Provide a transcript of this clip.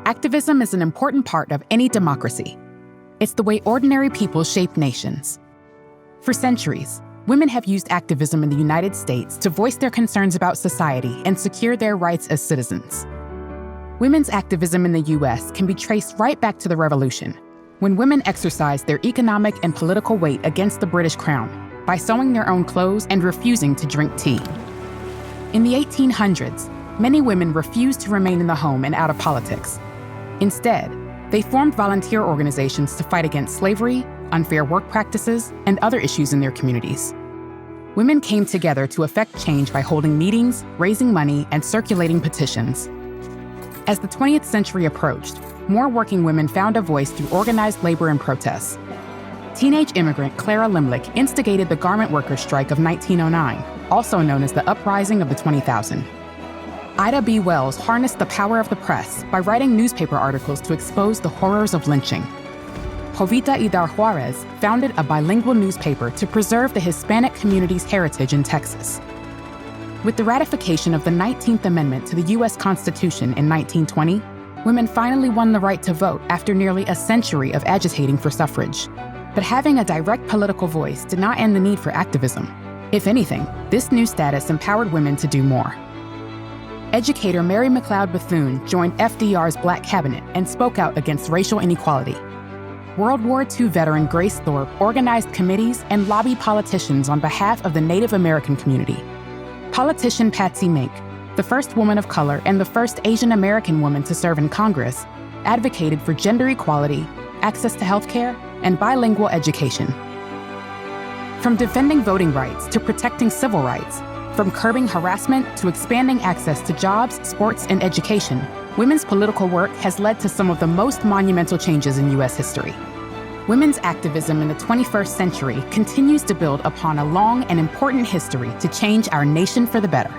Activism is an important part of any democracy. It's the way ordinary people shape nations. For centuries, women have used activism in the United States to voice their concerns about society and secure their rights as citizens. Women's activism in the U.S. can be traced right back to the Revolution, when women exercised their economic and political weight against the British Crown by sewing their own clothes and refusing to drink tea. In the 1800s, many women refused to remain in the home and out of politics. Instead, they formed volunteer organizations to fight against slavery, unfair work practices, and other issues in their communities. Women came together to effect change by holding meetings, raising money, and circulating petitions. As the 20th century approached, more working women found a voice through organized labor and protests. Teenage immigrant Clara Limlick instigated the garment workers' strike of 1909, also known as the Uprising of the 20,000. Ida B. Wells harnessed the power of the press by writing newspaper articles to expose the horrors of lynching. Jovita Idar Juarez founded a bilingual newspaper to preserve the Hispanic community's heritage in Texas. With the ratification of the 19th Amendment to the U.S. Constitution in 1920, women finally won the right to vote after nearly a century of agitating for suffrage. But having a direct political voice did not end the need for activism. If anything, this new status empowered women to do more. Educator Mary McLeod Bethune joined FDR's Black Cabinet and spoke out against racial inequality. World War II veteran Grace Thorpe organized committees and lobbied politicians on behalf of the Native American community. Politician Patsy Mink, the first woman of color and the first Asian American woman to serve in Congress, advocated for gender equality, access to healthcare, and bilingual education. From defending voting rights to protecting civil rights, from curbing harassment to expanding access to jobs, sports, and education, women's political work has led to some of the most monumental changes in U.S. history. Women's activism in the 21st century continues to build upon a long and important history to change our nation for the better.